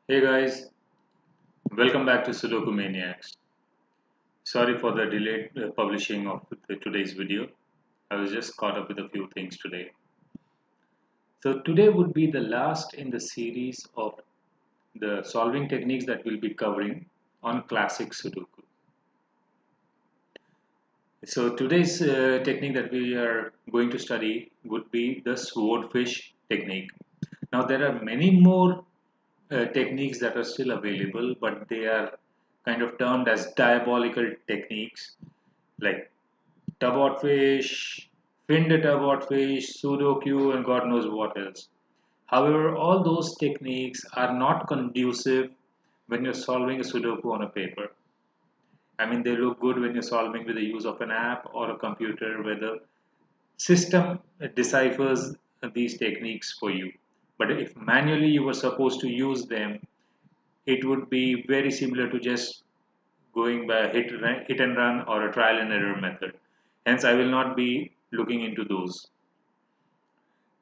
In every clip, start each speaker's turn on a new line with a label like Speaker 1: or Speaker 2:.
Speaker 1: Hey guys, welcome back to Sudoku Maniacs. Sorry for the delayed publishing of today's video. I was just caught up with a few things today. So today would be the last in the series of the solving techniques that we'll be covering on classic Sudoku. So today's technique that we are going to study would be the swordfish technique. Now there are many more techniques that are still available, but they are kind of termed as diabolical techniques like tubot fish, finned tubot fish, Sudoku, and God knows what else. However, all those techniques are not conducive when you're solving a Sudoku on a paper. I mean, they look good when you're solving with the use of an app or a computer where the system deciphers these techniques for you. But if manually you were supposed to use them, it would be very similar to just going by a hit and run or a trial and error method. Hence, I will not be looking into those.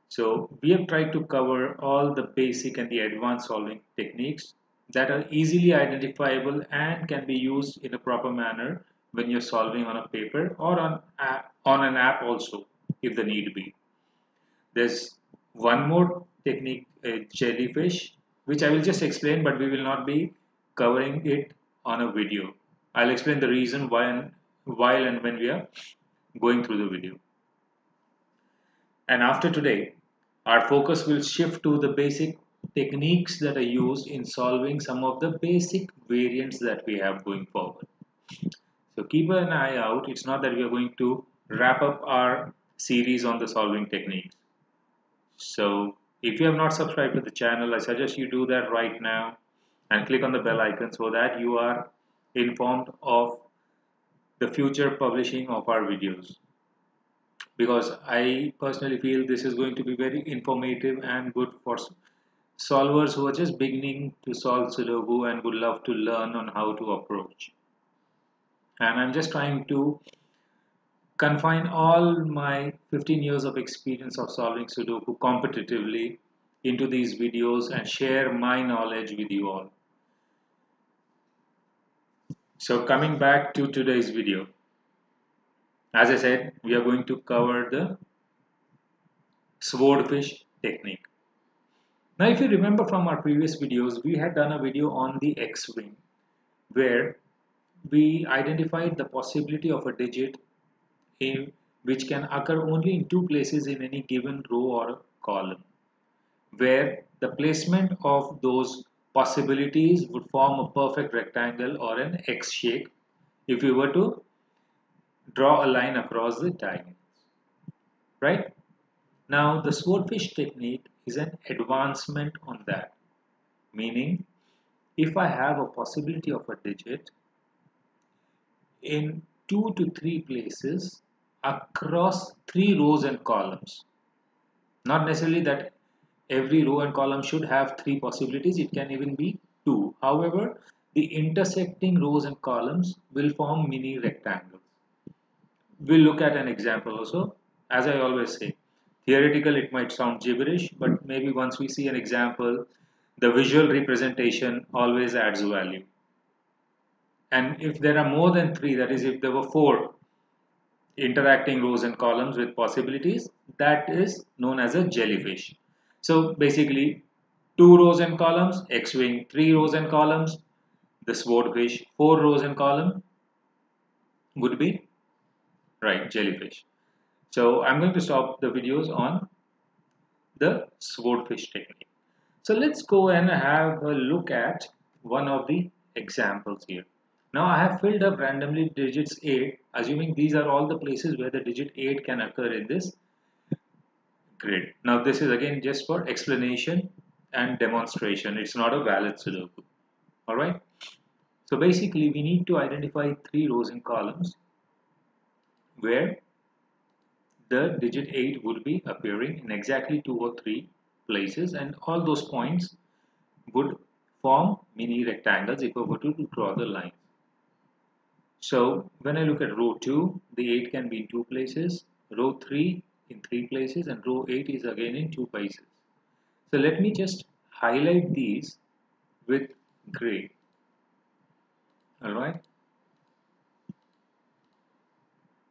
Speaker 1: So we have tried to cover all the basic and the advanced solving techniques that are easily identifiable and can be used in a proper manner when you're solving on a paper or on an app also, if the need be. There's one more technique, jellyfish, which I will just explain, but we will not be covering it on a video. I'll explain the reason why and while and when we are going through the video. And after today, our focus will shift to the basic techniques that are used in solving some of the basic variants that we have going forward. So keep an eye out. It's not that we are going to wrap up our series on the solving techniques. So if you have not subscribed to the channel, I suggest you do that right now and click on the bell icon so that you are informed of the future publishing of our videos. Because I personally feel this is going to be very informative and good for solvers who are just beginning to solve Sudoku and would love to learn on how to approach. And I'm just trying to confine all my 15 years of experience of solving Sudoku competitively into these videos and share my knowledge with you all. So coming back to today's video, as I said, we are going to cover the swordfish technique. Now, if you remember from our previous videos, we had done a video on the X-wing where we identified the possibility of a digit in which can occur only in two places in any given row or column, where the placement of those possibilities would form a perfect rectangle or an X shape if we were to draw a line across the diagonals, right? Now, the swordfish technique is an advancement on that, meaning if I have a possibility of a digit in 2 to 3 places across 3 rows and columns, not necessarily that every row and column should have 3 possibilities, it can even be 2. However, the intersecting rows and columns will form mini rectangles. We'll look at an example also. As I always say, theoretical it might sound gibberish, but maybe once we see an example, the visual representation always adds value. And if there are more than 3, that is if there were 4 interacting rows and columns with possibilities, that is known as a jellyfish. So basically 2 rows and columns, X-wing 3 rows and columns, the swordfish 4 rows and column would be right jellyfish. So I'm going to stop the videos on the swordfish technique. So let's go and have a look at one of the examples here. Now I have filled up randomly digits 8, assuming these are all the places where the digit 8 can occur in this grid. Now this is again just for explanation and demonstration. It's not a valid Sudoku. Alright. So basically we need to identify 3 rows and columns where the digit 8 would be appearing in exactly 2 or 3 places, and all those points would form mini rectangles if we were to draw the line. So when I look at row 2, the 8 can be in 2 places, row 3 in 3 places, and row 8 is again in 2 places. So let me just highlight these with gray. Alright.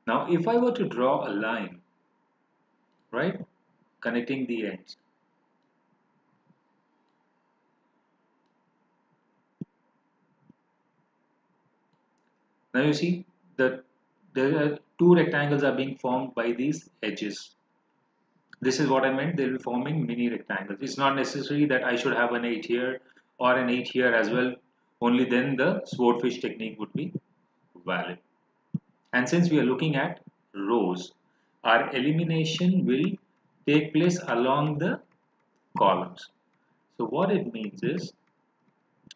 Speaker 1: Now if I were to draw a line, right, connecting the ends, now you see that there are two rectangles are being formed by these edges. This is what I meant, they'll be forming mini rectangles. It's not necessary that I should have an 8 here or an 8 here as well, only then the swordfish technique would be valid. And since we are looking at rows, our elimination will take place along the columns. So what it means is,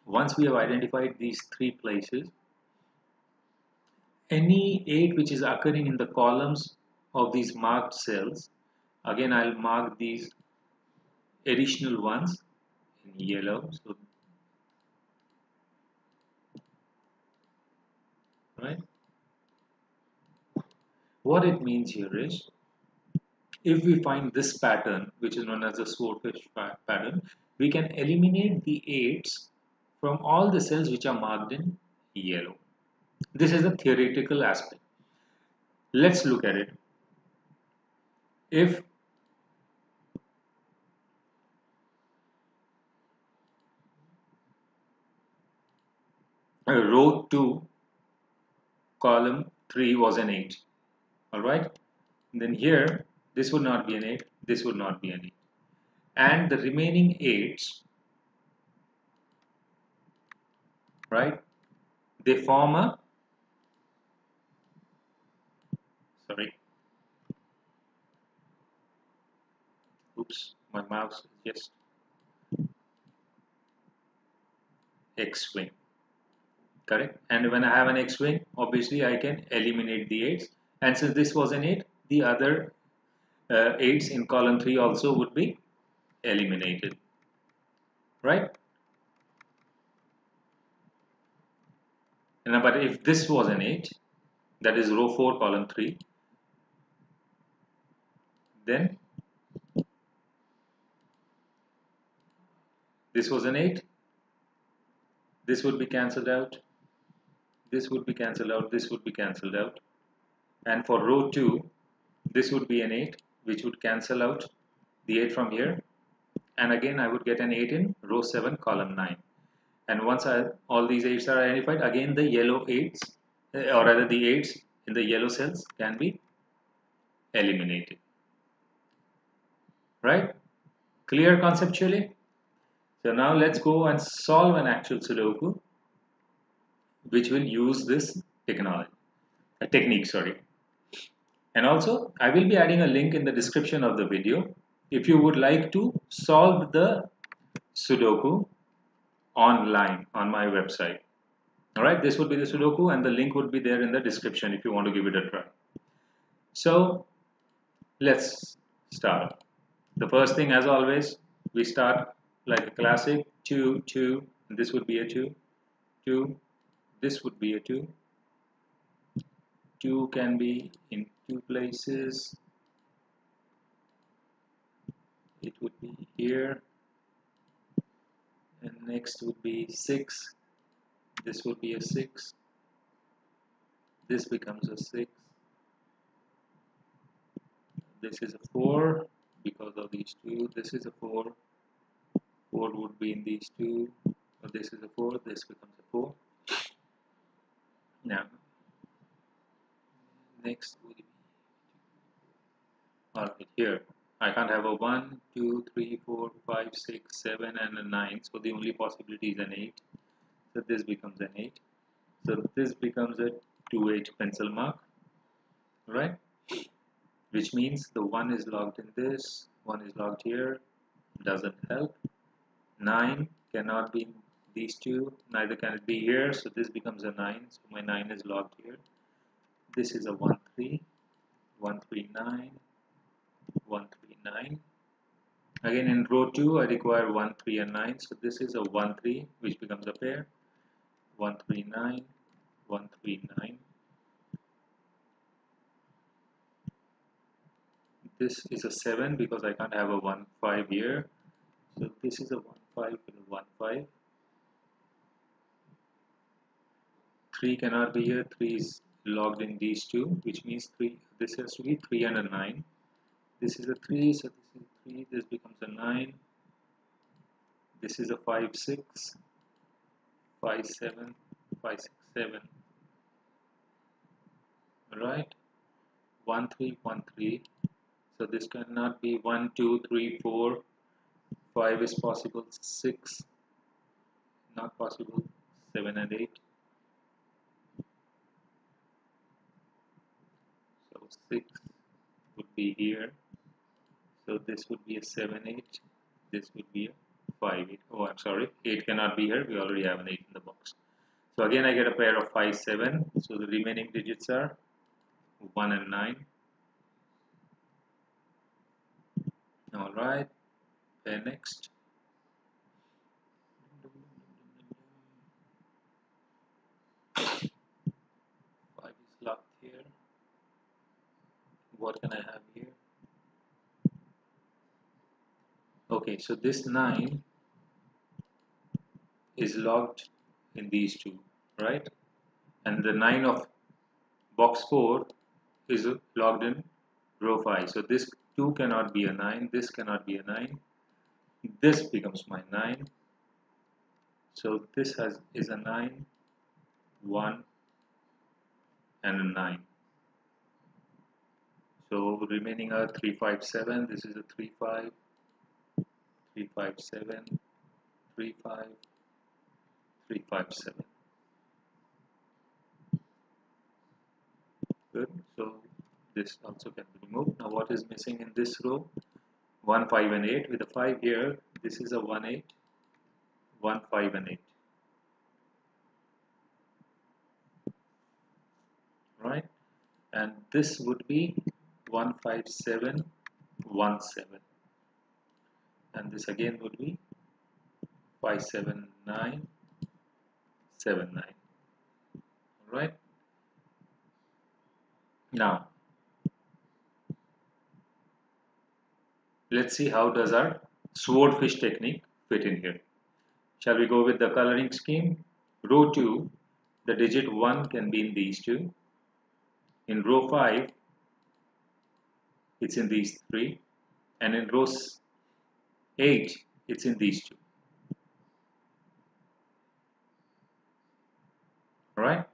Speaker 1: once we have identified these three places, any 8 which is occurring in the columns of these marked cells, again I'll mark these additional ones in yellow. So, right, what it means here is, if we find this pattern, which is known as the swordfish pattern, we can eliminate the 8s from all the cells which are marked in yellow. This is a theoretical aspect. Let's look at it. If row 2, column 3 was an 8, alright, then here this would not be an 8, this would not be an 8, and the remaining 8s, right, they form a, sorry, oops, my mouse is just X-wing, correct? And when I have an X-wing, obviously I can eliminate the 8s, and since this was an 8, the other 8s in column 3 also would be eliminated, right? And, but if this was an 8, that is row 4 column 3, then this was an 8, this would be cancelled out, this would be cancelled out, this would be cancelled out, and for row 2 this would be an 8 which would cancel out the 8 from here, and again I would get an 8 in row 7 column 9. And once all these 8s are identified, again the yellow 8s, or rather the 8s in the yellow cells can be eliminated, right? Clear conceptually? So now let's go and solve an actual Sudoku which will use this technique, sorry. And also I will be adding a link in the description of the video if you would like to solve the Sudoku online on my website. Alright, this would be the Sudoku and the link would be there in the description if you want to give it a try. So let's start. The first thing, as always, we start like a classic 2, 2, and this would be a 2, 2, this would be a 2, 2 can be in 2 places, it would be here, and next would be 6, this would be a 6, this becomes a 6, this is a 4 because of these two, this is a 4, 4 would be in these two, so this is a 4, this becomes a 4. Now next would be, alright, here I can't have a 1, 2, 3, 4, 5, 6, 7 and a 9, so the only possibility is an 8, so this becomes an 8, so this becomes a 2-8 pencil mark, right, which means the 1 is logged in this, 1 is logged here, doesn't help. 9 cannot be in these two, neither can it be here, so this becomes a 9, so my 9 is logged here. This is a 1, 3, 1, 3, 9, 1, 3, 9. Again in row 2 I require 1, 3 and 9, so this is a 1, 3 which becomes a pair, 1, 3, 9, 1, 3, 9. This is a 7 because I can't have a 1, 5 here, so this is a 1, 5 and a 1, 5. 3 cannot be here. 3 is logged in these two, which means 3. This has to be 3 and a 9. This is a 3, so this is 3. This becomes a 9. This is a 5 6, 5 7, 5 6 7. Right? 1 3 1 3. So this cannot be 1 2 3 4. 5 is possible. 6 not possible. 7 and 8. So 6 would be here. So this would be a 7 8. This would be a 5 8. Oh, I'm sorry. 8 cannot be here. We already have an 8 in the box. So again I get a pair of 5 7. So the remaining digits are 1 and 9. Alright. Pair next. 5 is locked here. What can I have here? Okay, so this 9 is logged in these two, right? And the 9 of box 4 is logged in row 5. So this 2 cannot be a 9, this cannot be a 9. This becomes my 9. So this is a 9, 1 and a 9. So remaining are 3 5 7. This is a 3 5, 3 5 7, 3 5, 3 5 7. Good. So this also can be removed. Now what is missing in this row? 1 5 and 8. With a 5 here, this is a 1 8, 1 5 and 8. Right? And this would be 1 5 7 1 7. And this again would be 5 7 9 7 9. All right. Now let's see how does our swordfish technique fit in here. Shall we go with the coloring scheme? Row 2, the digit 1 can be in these two. In row 5, it's in these three. And in row 8, it's in these two. Alright?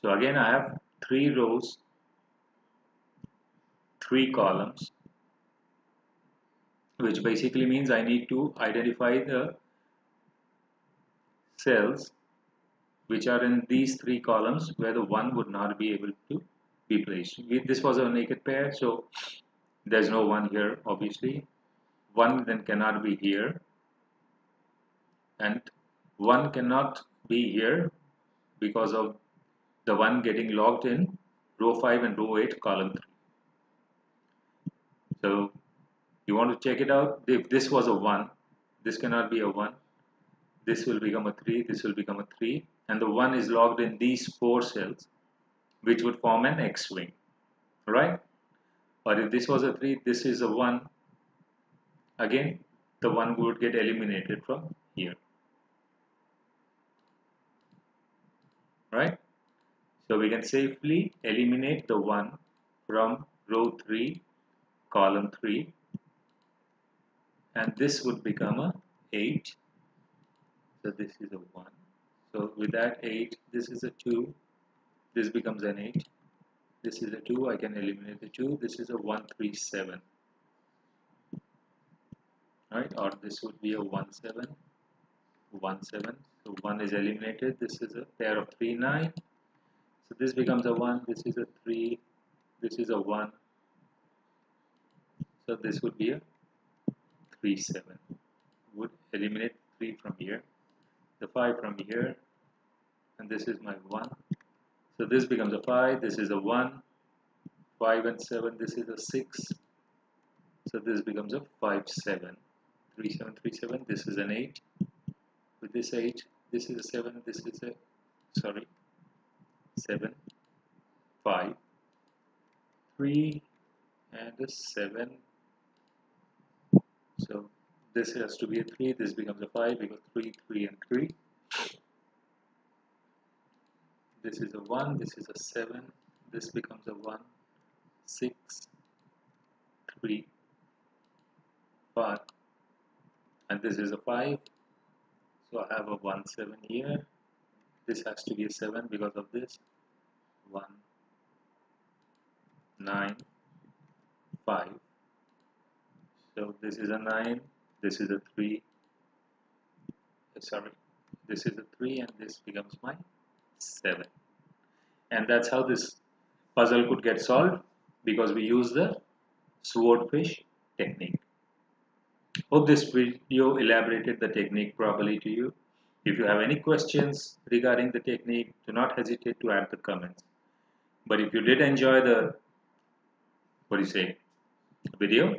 Speaker 1: So again, I have 3 rows, 3 columns, which basically means I need to identify the cells which are in these 3 columns where the 1 would not be able to be placed. This was a naked pair, so there's no 1 here obviously. 1 then cannot be here, and 1 cannot be here because of the 1 getting logged in row 5 and row 8 column 3. So you want to check it out. If this was a 1, this cannot be a 1. This will become a 3, this will become a 3, and the 1 is logged in these 4 cells, which would form an X-wing, right? Or if this was a 3, this is a 1, again the 1 would get eliminated from here, right? So we can safely eliminate the 1 from row 3, column 3, and this would become a 8. So this is a 1. So with that 8, this is a 2, this becomes an 8. This is a 2, I can eliminate the 2. This is a 1 3 7. Right? Or this would be a 1 7, 1 7. So 1 is eliminated. This is a pair of 3 9. So this becomes a 1. This is a 3. This is a 1. So this would be a 3 7. Would eliminate 3 from here, the 5 from here, and this is my 1. So this becomes a 5. This is a 1. 5 and 7. This is a 6. So this becomes a 5 7. 3 7 3 7. This is an 8. With this 8, this is a 7. This is a 7 5 3 and a 7. So this has to be a 3. This becomes a 5 because 3 3 and 3. This is a 1, this is a 7, this becomes a 1, 6, 3, 5, and this is a 5. So I have a 1, 7 here. This has to be a 7 because of this. 1, 9, 5. So this is a 9, this is a 3. Sorry, this is a 3 and this becomes my 7. And that's how this puzzle could get solved, because we use the swordfish technique. Hope this video elaborated the technique properly to you. If you have any questions regarding the technique, do not hesitate to add the comments. But if you did enjoy the, what do you say, video,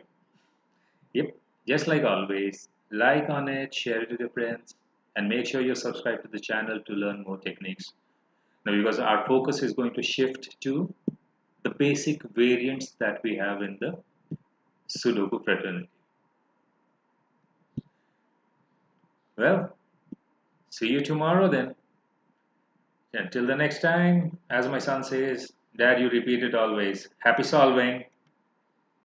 Speaker 1: yep, just like always, like on it, share it with your friends, and make sure you subscribe to the channel to learn more techniques. Now, because our focus is going to shift to the basic variants that we have in the Sudoku fraternity. Well, see you tomorrow then. Until the next time, as my son says, Dad, you repeat it always. Happy solving.